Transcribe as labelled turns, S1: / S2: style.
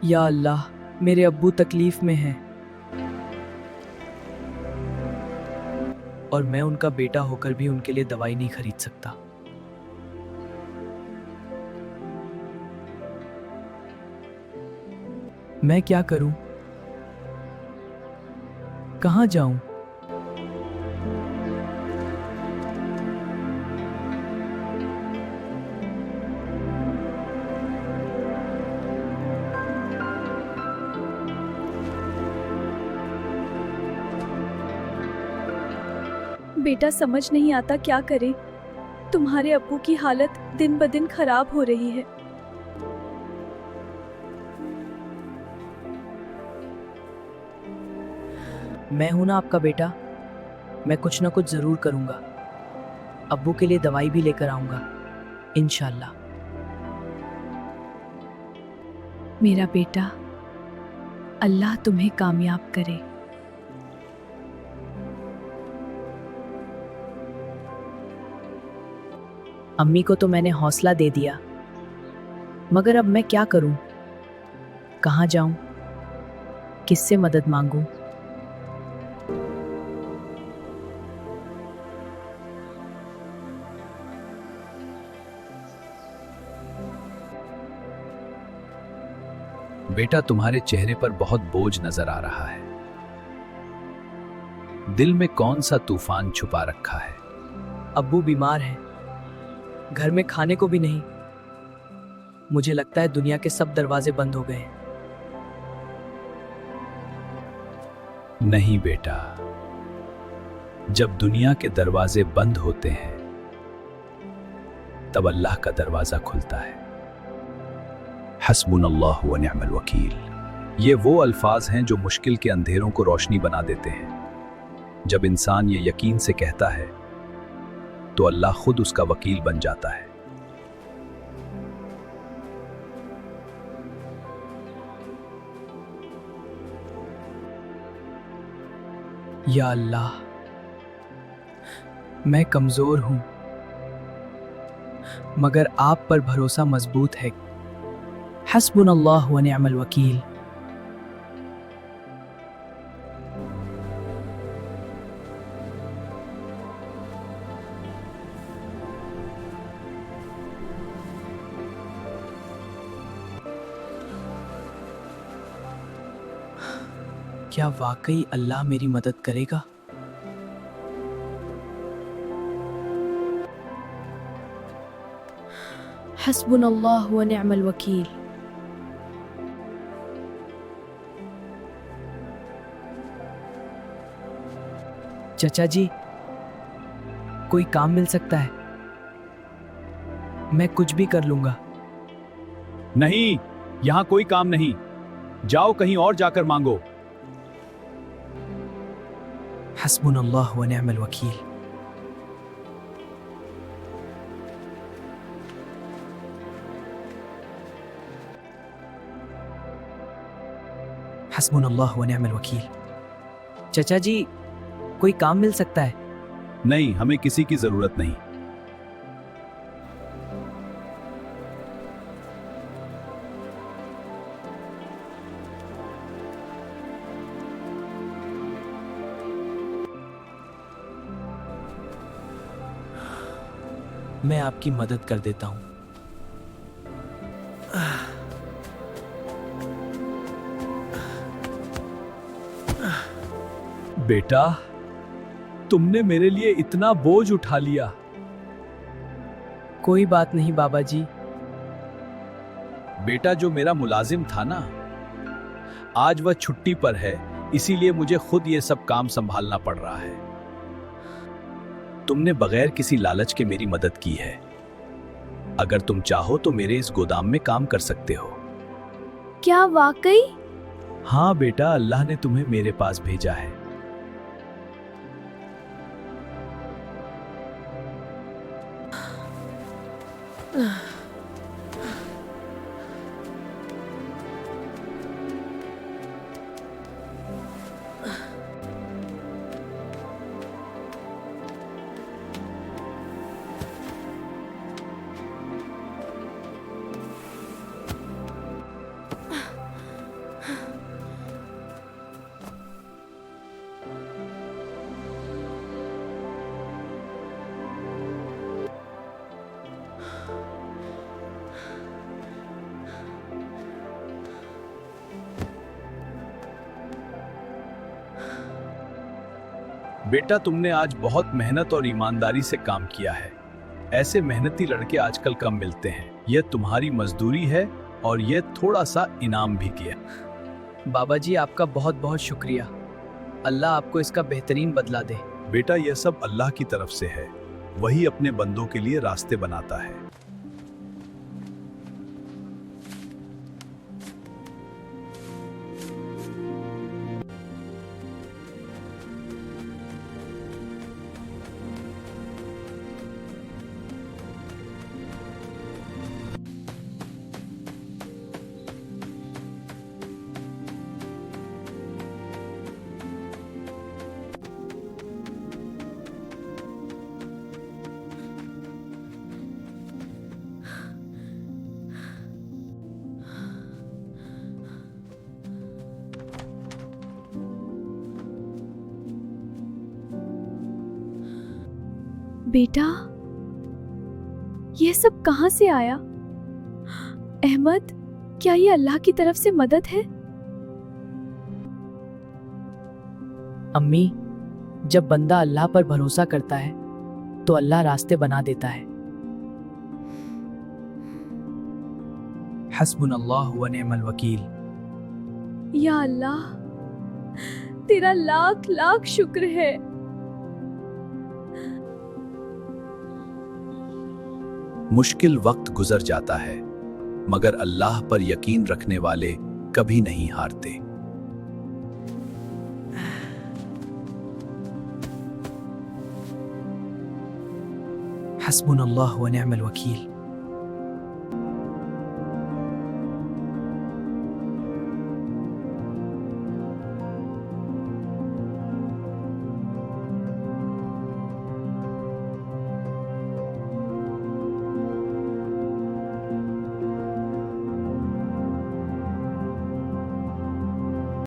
S1: या अल्लाह, मेरे अब्बू तकलीफ में हैं और मैं उनका बेटा होकर भी उनके लिए दवाई नहीं खरीद सकता। मैं क्या करूं? कहां जाऊं?
S2: बेटा समझ नहीं आता क्या करे। तुम्हारे अब्बू की हालत दिन ब दिन खराब हो रही है।
S1: मैं हूं ना आपका बेटा, मैं कुछ ना कुछ जरूर करूंगा। अब्बू के लिए दवाई भी लेकर आऊंगा, इंशाल्लाह।
S2: मेरा बेटा, अल्लाह तुम्हें कामयाब करे।
S1: अम्मी को तो मैंने हौसला दे दिया, मगर अब मैं क्या करूं? कहां जाऊं? किससे मदद मांगूं?
S3: बेटा, तुम्हारे चेहरे पर बहुत बोझ नजर आ रहा है। दिल में कौन सा तूफान छुपा रखा है?
S1: अब्बू बीमार हैं, घर में खाने को भी नहीं। मुझे लगता है दुनिया के सब दरवाजे बंद हो गए हैं।
S3: नहीं बेटा, जब दुनिया के दरवाजे बंद होते हैं तब अल्लाह का दरवाजा खुलता है। हस्बुनल्लाहु व निअमल वकील, ये वो अल्फाज हैं जो मुश्किल के अंधेरों को रोशनी बना देते हैं। जब इंसान ये यकीन से कहता है तो अल्लाह खुद उसका वकील बन जाता है।
S1: या अल्लाह, मैं कमजोर हूं, मगर आप पर भरोसा मजबूत है। हस्बुनल्लाहु व निअमल वकील। क्या वाकई अल्लाह मेरी मदद करेगा?
S2: हस्बुनल्लाह व निअमल वकील।
S1: चचा जी, कोई काम मिल सकता है? मैं कुछ भी कर लूंगा।
S3: नहीं, यहां कोई काम नहीं। जाओ कहीं और जाकर मांगो।
S1: हस्बुनल्लाह व निअमल वकील। हस्बुनल्लाह व निअमल वकील। चचा जी, कोई काम मिल सकता है?
S3: नहीं, हमें किसी की जरूरत नहीं।
S1: मैं आपकी मदद कर देता हूं।
S3: बेटा, तुमने मेरे लिए इतना बोझ उठा लिया।
S1: कोई बात नहीं बाबा जी।
S3: बेटा, जो मेरा मुलाजिम था ना, आज वह छुट्टी पर है, इसीलिए मुझे खुद ये सब काम संभालना पड़ रहा है। तुमने बगैर किसी लालच के मेरी मदद की है। अगर तुम चाहो तो मेरे इस गोदाम में काम कर सकते हो।
S2: क्या वाकई?
S3: हाँ बेटा, अल्लाह ने तुम्हें मेरे पास भेजा है। बेटा, तुमने आज बहुत मेहनत और ईमानदारी से काम किया है। ऐसे मेहनती लड़के आजकल कम मिलते हैं। यह तुम्हारी मजदूरी है और यह थोड़ा सा इनाम भी किया।
S1: बाबा जी, आपका बहुत बहुत शुक्रिया। अल्लाह आपको इसका बेहतरीन बदला दे।
S3: बेटा, यह सब अल्लाह की तरफ से है। वही अपने बंदों के लिए रास्ते बनाता है।
S2: बेटा, यह सब कहाँ से आया? अहमद, क्या ये अल्लाह की तरफ से मदद है?
S1: अम्मी, जब बंदा अल्लाह पर भरोसा करता है तो अल्लाह रास्ते बना देता है। हस्बुनल्लाह व निअमल वकील।
S2: या अल्लाह, तेरा लाख लाख शुक्र है।
S3: मुश्किल वक्त गुजर जाता है, मगर अल्लाह पर यकीन रखने वाले कभी नहीं हारते।
S1: हस्बुनल्लाह व निअमल वकील।